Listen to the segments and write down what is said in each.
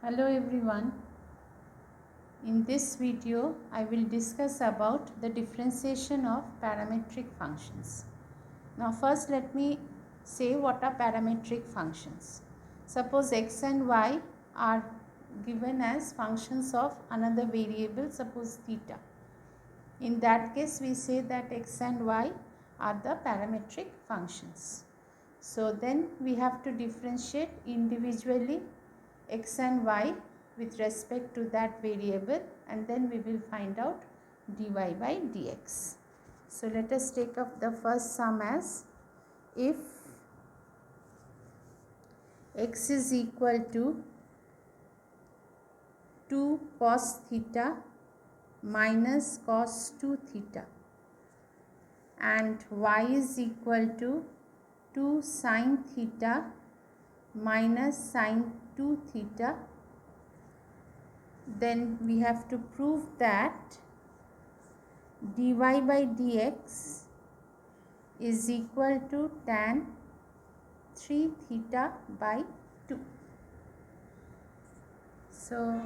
Hello everyone. In this video, I will discuss about the differentiation of parametric functions. Now first let me say what are parametric functions. Suppose x and y are given as functions of another variable, suppose theta. In that case, we say that x and y are the parametric functions. So then we have to differentiate individually x and y with respect to that variable, and then we will find out dy by dx. So let us take up the first sum as if x is equal to 2 cos theta minus cos 2 theta and y is equal to 2 sin theta minus sin 2 theta, then we have to prove that dy by dx is equal to tan 3 theta by 2. So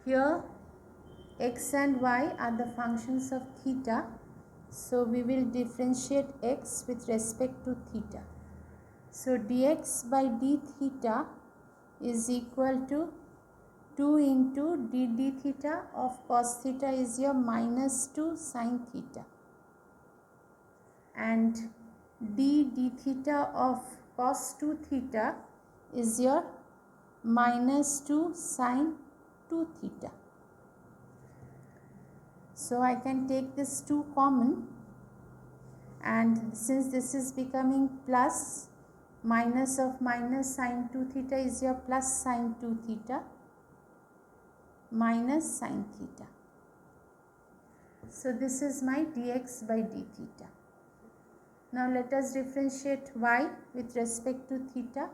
here x and y are the functions of theta, so we will differentiate x with respect to theta. So dx by d theta is equal to 2 into d theta of cos theta is your minus 2 sin theta, and d theta of cos 2 theta is your minus 2 sin 2 theta. So I can take this 2 common, and since this is becoming plus, minus of minus sin 2 theta is your plus sin 2 theta minus sin theta. So this is my dx by d theta. Now let us differentiate y with respect to theta.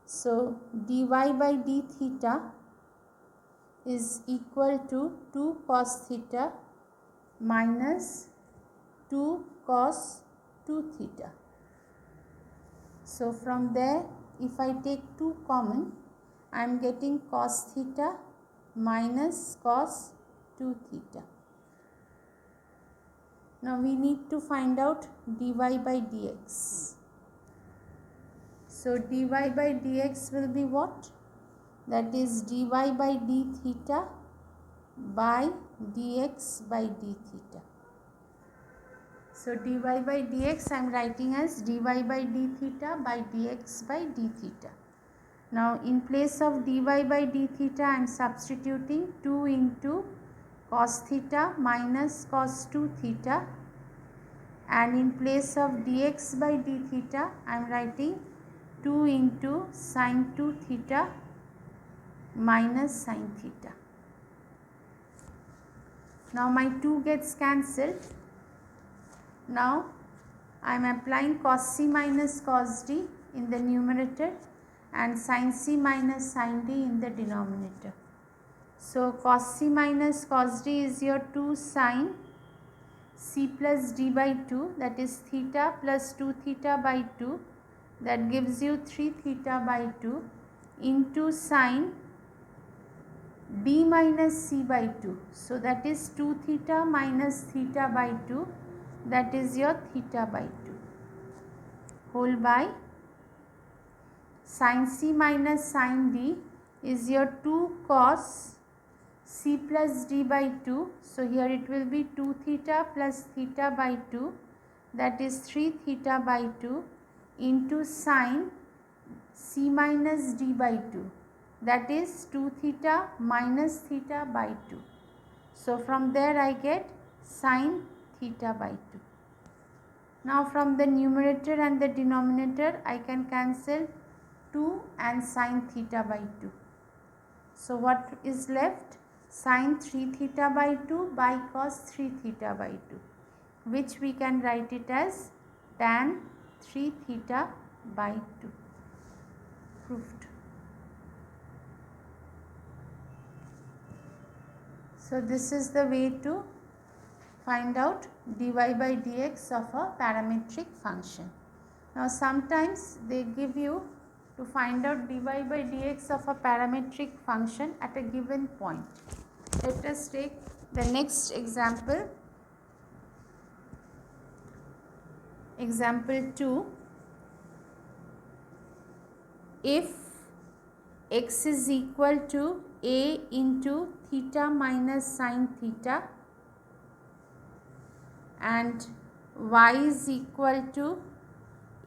So dy by d theta is equal to 2 cos theta minus 2 cos 2 theta. So from there, if I take 2 common, I am getting cos theta minus cos 2 theta. Now we need to find out dy by dx. So dy by dx will be what? That is dy by d theta by dx by d theta. So dy by dx I am writing as dy by d theta by dx by d theta. Now in place of dy by d theta I am substituting 2 into cos theta minus cos 2 theta, and in place of dx by d theta I am writing 2 into sin 2 theta minus sin theta. Now my 2 gets cancelled. Now I am applying cos c minus cos d in the numerator and sin c minus sin d in the denominator. So cos c minus cos d is your 2 sin c plus d by 2, that is theta plus 2 theta by 2, that gives you 3 theta by 2, into sin d minus c by 2. So that is 2 theta minus theta by 2, that is your theta by 2, whole by sin c minus sin d is your 2 cos c plus d by 2. So here it will be 2 theta plus theta by 2, that is 3 theta by 2, into sin c minus d by 2, that is 2 theta minus theta by 2. So from there I get sin theta by 2. Now from the numerator and the denominator I can cancel 2 and sin theta by 2. So what is left? Sin 3 theta by 2 by cos 3 theta by 2, which we can write it as tan 3 theta by 2. Proved. So this is the way to find out dy by dx of a parametric function. Now sometimes they give you to find out dy by dx of a parametric function at a given point. Let us take the next example. Example 2. If x is equal to a into theta minus sine theta and y is equal to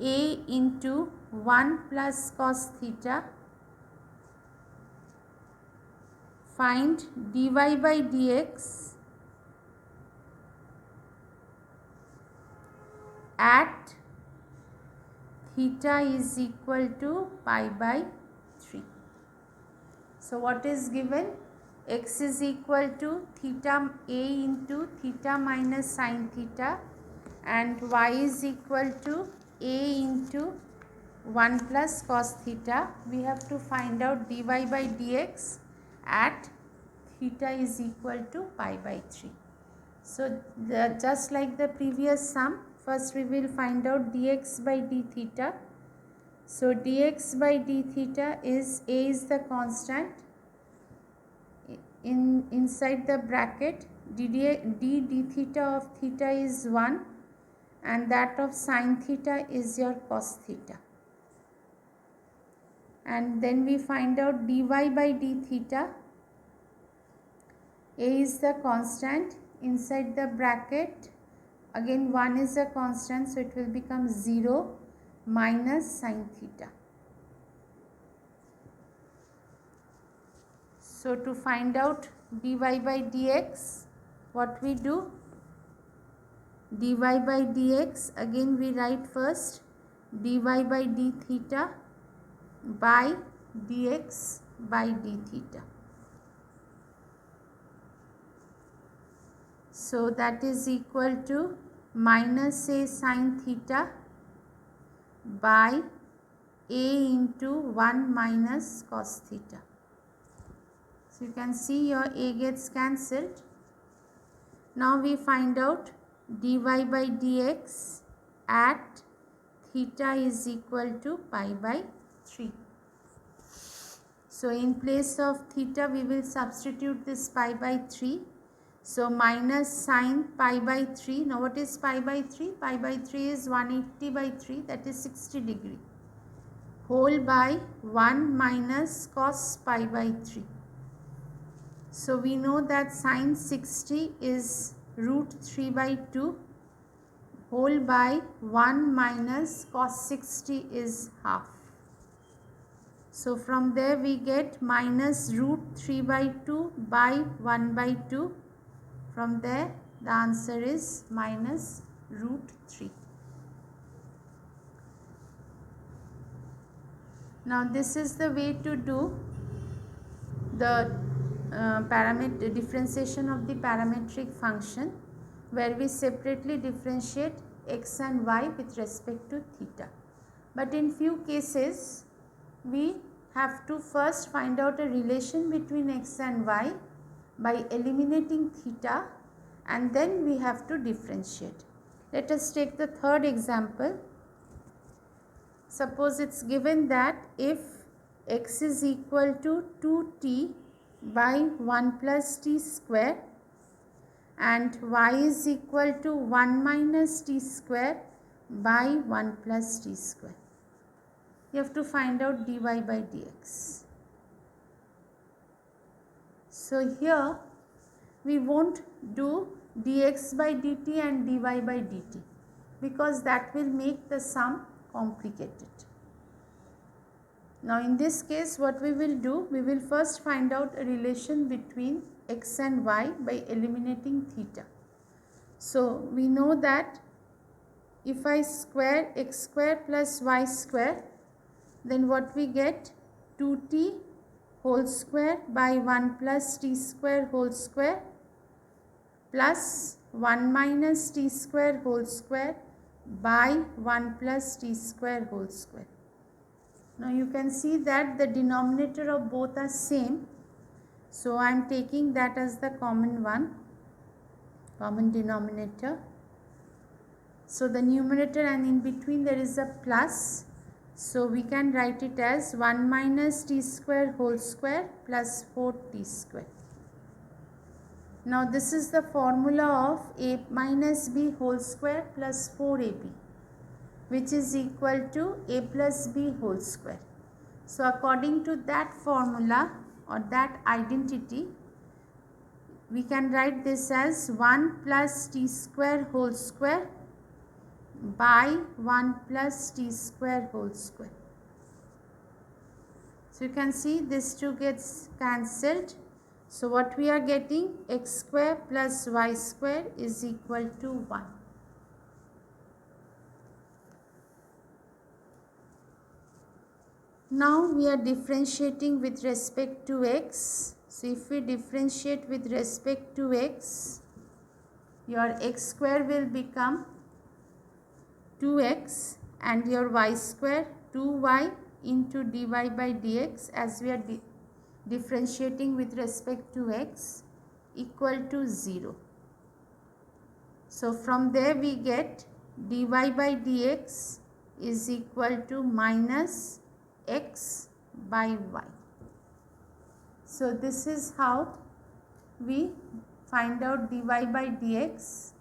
a into 1 plus cos theta, find dy by dx at theta is equal to pi by 3. So what is given? X is equal to theta a into theta minus sine theta and y is equal to a into 1 plus cos theta. We have to find out dy by dx at theta is equal to pi by 3. So just like the previous sum, first we will find out dx by d theta. So dx by d theta is a is the constant. Inside the bracket d theta of theta is 1 and that of sine theta is your cos theta. And then we find out dy by d theta. A is the constant. Inside the bracket again 1 is a constant, so it will become 0 minus sine theta. So to find out dy by dx, what we do? Dy by dx, again we write first dy by d theta by dx by d theta. So that is equal to minus a sine theta by a into 1 minus cos theta. So you can see your a gets cancelled. Now we find out dy by dx at theta is equal to pi by 3. So in place of theta we will substitute this pi by 3. So minus sine pi by 3. Now what is pi by 3? Pi by 3 is 180 by 3, that is 60 degree. Whole by 1 minus cos pi by 3. So we know that sine 60 is root 3 by 2. Whole by 1 minus cos 60 is half. So from there we get minus root 3 by 2 by 1 by 2. From there the answer is minus root 3. Now this is the way to do the differentiation of the parametric function, where we separately differentiate x and y with respect to theta. But in few cases we have to first find out a relation between x and y by eliminating theta, and then we have to differentiate. Let us take the third example. Suppose it's given that if x is equal to 2t by 1 plus t square and y is equal to 1 minus t square by 1 plus t square. You have to find out dy by dx. So here we won't do dx by dt and dy by dt because that will make the sum complicated. Now in this case what we will do, we will first find out a relation between x and y by eliminating theta. So we know that if I square x square plus y square, then what we get? 2t whole square by 1 plus t square whole square plus 1 minus t square whole square by 1 plus t square whole square. Now you can see that the denominator of both are same. So I am taking that as the common one, common denominator. So the numerator and in between there is a plus. So we can write it as 1 minus t square whole square plus 4t square. Now this is the formula of a minus b whole square plus 4ab, which is equal to a plus b whole square. So according to that formula or that identity, we can write this as 1 plus t square whole square by 1 plus t square whole square. So you can see this 2 gets cancelled. So what we are getting, x square plus y square is equal to 1. Now we are differentiating with respect to x. So if we differentiate with respect to x, your x square will become 2x and your y square 2y into dy by dx, as we are differentiating with respect to x, equal to 0. So from there we get dy by dx is equal to minus x by y. So this is how we find out dy by dx.